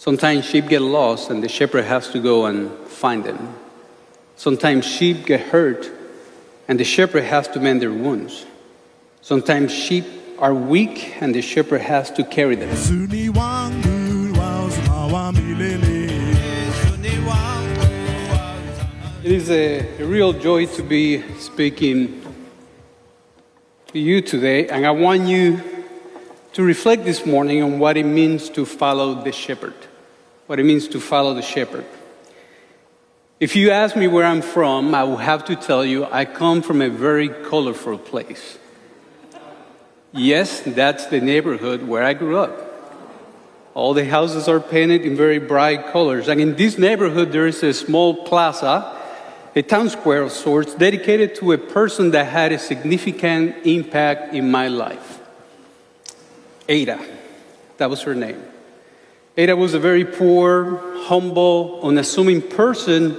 Sometimes sheep get lost and the shepherd has to go and find them. Sometimes sheep get hurt and the shepherd has to mend their wounds. Sometimes sheep are weak and the shepherd has to carry them. It is a real joy to be speaking to you today, and I want you to reflect this morning on what it means to follow the shepherd. What it means to follow the shepherd. If you ask me where I'm from, I will have to tell you I come from a very colorful place. Yes, that's the neighborhood where I grew up. All the houses are painted in very bright colors. And in this neighborhood, there is a small plaza, a town square of sorts, dedicated to a person that had a significant impact in my life. Ada, that was her name. Ada was a very poor, humble, unassuming person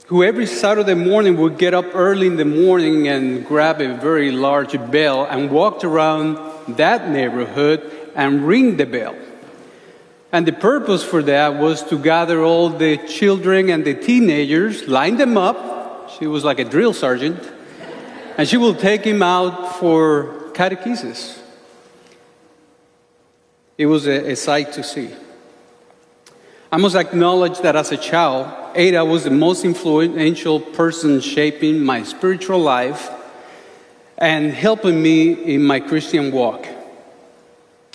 who every Saturday morning would get up early in the morning and grab a very large bell and walked around that neighborhood and ring the bell. And the purpose for that was to gather all the children and the teenagers, line them up. She was like a drill sergeant. And she will take them out for catechesis. It was a sight to see. I must acknowledge that as a child, Ada was the most influential person shaping my spiritual life and helping me in my Christian walk.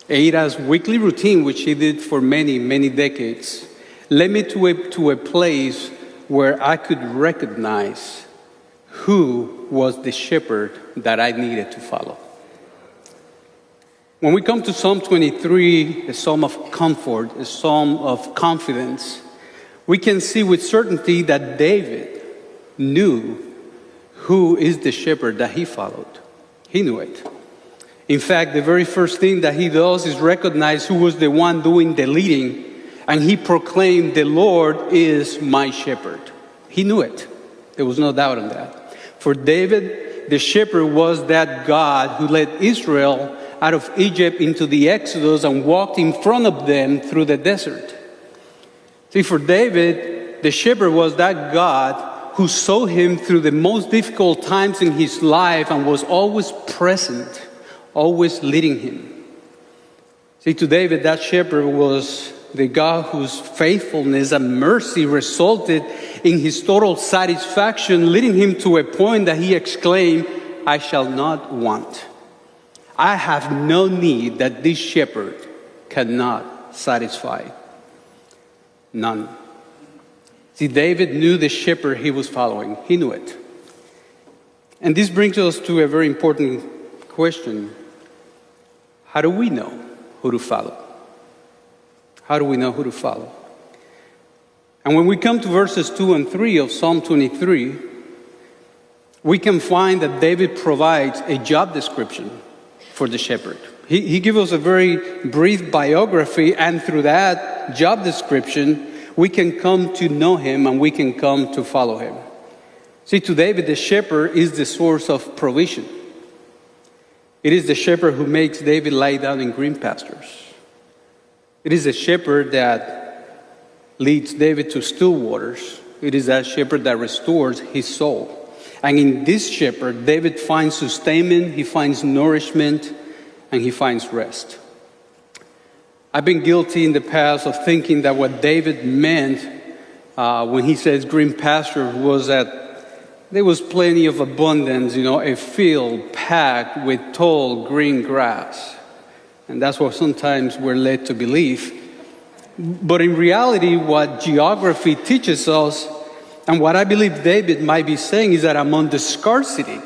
Ada's weekly routine, which she did for many, many decades, led me to a place where I could recognize who was the shepherd that I needed to follow. When we come to Psalm 23, a psalm of comfort, a psalm of confidence, we can see with certainty that David knew who is the shepherd that he followed. He knew it. In fact, the very first thing that he does is recognize who was the one doing the leading, and he proclaimed, "The Lord is my shepherd." He knew it. There was no doubt on that. For David, the shepherd was that God who led Israel out of Egypt into the Exodus and walked in front of them through the desert. See, for David, the shepherd was that God who saw him through the most difficult times in his life and was always present, always leading him. See, to David, that shepherd was the God whose faithfulness and mercy resulted in his total satisfaction, leading him to a point that he exclaimed, "I shall not want. I have no need that this shepherd cannot satisfy." None. See, David knew the shepherd he was following. He knew it. And this brings us to a very important question. How do we know who to follow? How do we know who to follow? And when we come to verses 2 and 3 of Psalm 23, we can find that David provides a job description for the shepherd. He gives us a very brief biography, and through that job description, we can come to know him and we can come to follow him. See, to David, the shepherd is the source of provision. It is the shepherd who makes David lie down in green pastures. It is the shepherd that leads David to still waters. It is that shepherd that restores his soul. And in this shepherd, David finds sustainment, he finds nourishment, and he finds rest. I've been guilty in the past of thinking that what David meant when he says green pasture was that there was plenty of abundance, a field packed with tall green grass. And that's what sometimes we're led to believe. But in reality, what geography teaches us, and what I believe David might be saying, is that among the scarcity,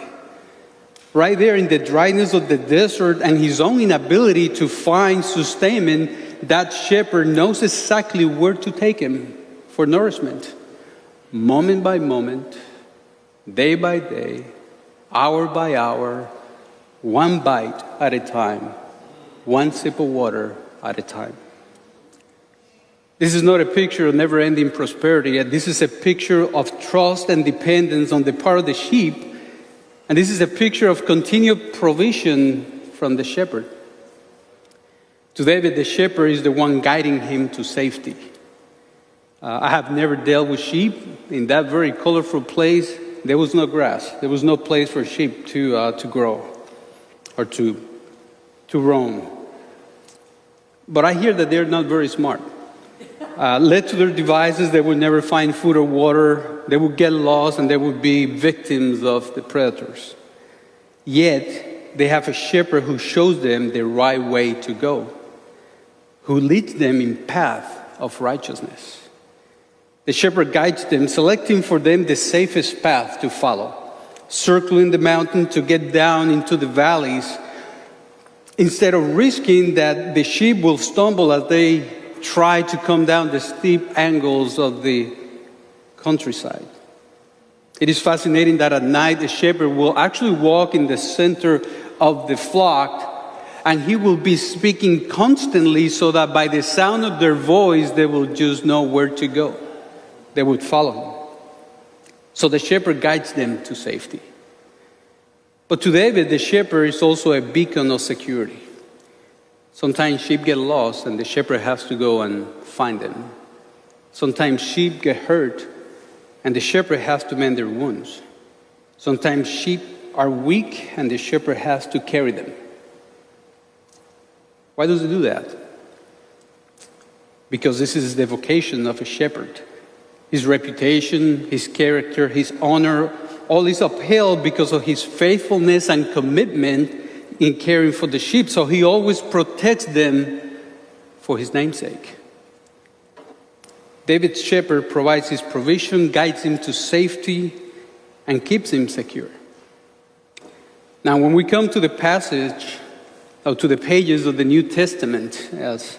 right there in the dryness of the desert and his own inability to find sustainment, that shepherd knows exactly where to take him for nourishment. Moment by moment, day by day, hour by hour, one bite at a time, one sip of water at a time. This is not a picture of never-ending prosperity. This is a picture of trust and dependence on the part of the sheep. And this is a picture of continued provision from the shepherd. To David, the shepherd is the one guiding him to safety. I have never dealt with sheep. In that very colorful place, there was no grass. There was no place for sheep to grow or to roam. But I hear that they're not very smart. Led to their devices, they would never find food or water. They would get lost and they would be victims of the predators. Yet, they have a shepherd who shows them the right way to go, who leads them in path of righteousness. The shepherd guides them, selecting for them the safest path to follow, circling the mountain to get down into the valleys, instead of risking that the sheep will stumble as they try to come down the steep angles of the countryside. It is fascinating that at night the shepherd will actually walk in the center of the flock, and he will be speaking constantly so that by the sound of their voice they will just know where to go. They would follow him. So the shepherd guides them to safety. But to David, the shepherd is also a beacon of security. Sometimes sheep get lost and the shepherd has to go and find them. Sometimes sheep get hurt and the shepherd has to mend their wounds. Sometimes sheep are weak and the shepherd has to carry them. Why does he do that? Because this is the vocation of a shepherd. His reputation, his character, his honor, all is upheld because of his faithfulness and commitment in caring for the sheep. So he always protects them for his namesake. David's shepherd provides his provision, guides him to safety, and keeps him secure. Now, when we come to the passage, or to the pages of the New Testament, as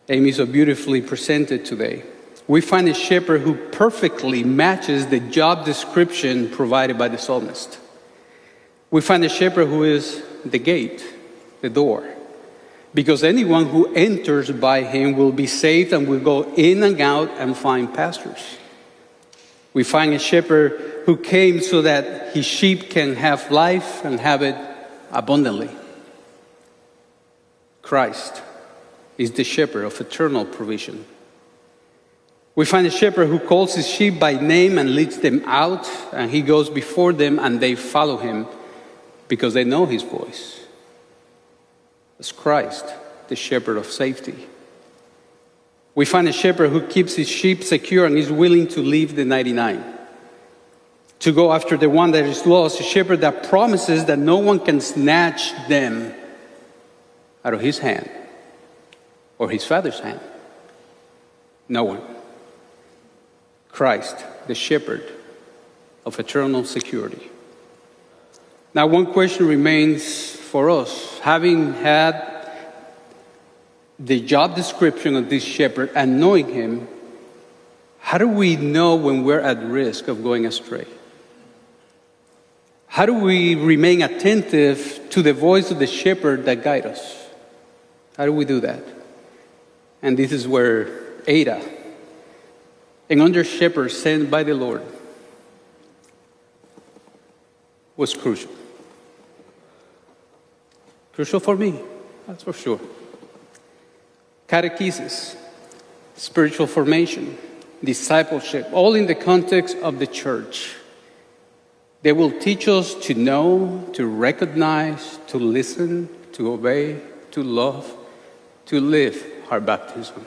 Amy so beautifully presented today, we find a shepherd who perfectly matches the job description provided by the psalmist. We find a shepherd who is the gate, the door, because anyone who enters by him will be saved and will go in and out and find pastures. We find a shepherd who came so that his sheep can have life and have it abundantly. Christ is the shepherd of eternal provision. We find a shepherd who calls his sheep by name and leads them out, and he goes before them and they follow him because they know his voice. It's Christ, the shepherd of safety. We find a shepherd who keeps his sheep secure and is willing to leave the 99 to go after the one that is lost, a shepherd that promises that no one can snatch them out of his hand or his Father's hand. No one. Christ, the shepherd of eternal security. Now, one question remains for us. Having had the job description of this shepherd and knowing him, how do we know when we're at risk of going astray? How do we remain attentive to the voice of the shepherd that guides us? How do we do that? And this is where Ada, an under shepherd sent by the Lord, was crucial. Crucial for me, that's for sure. Catechesis, spiritual formation, discipleship, all in the context of the church. They will teach us to know, to recognize, to listen, to obey, to love, to live our baptism,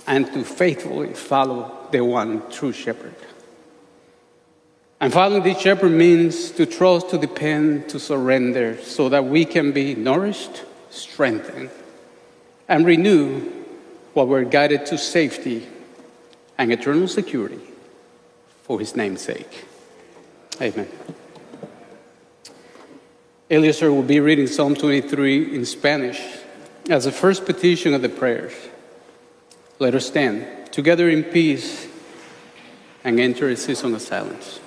and to faithfully follow the one true shepherd. And following this shepherd means to trust, to depend, to surrender, so that we can be nourished, strengthened, and renew while we're guided to safety and eternal security for his name's sake. Amen. Eliezer will be reading Psalm 23 in Spanish as the first petition of the prayers. Let us stand together in peace and enter a season of silence.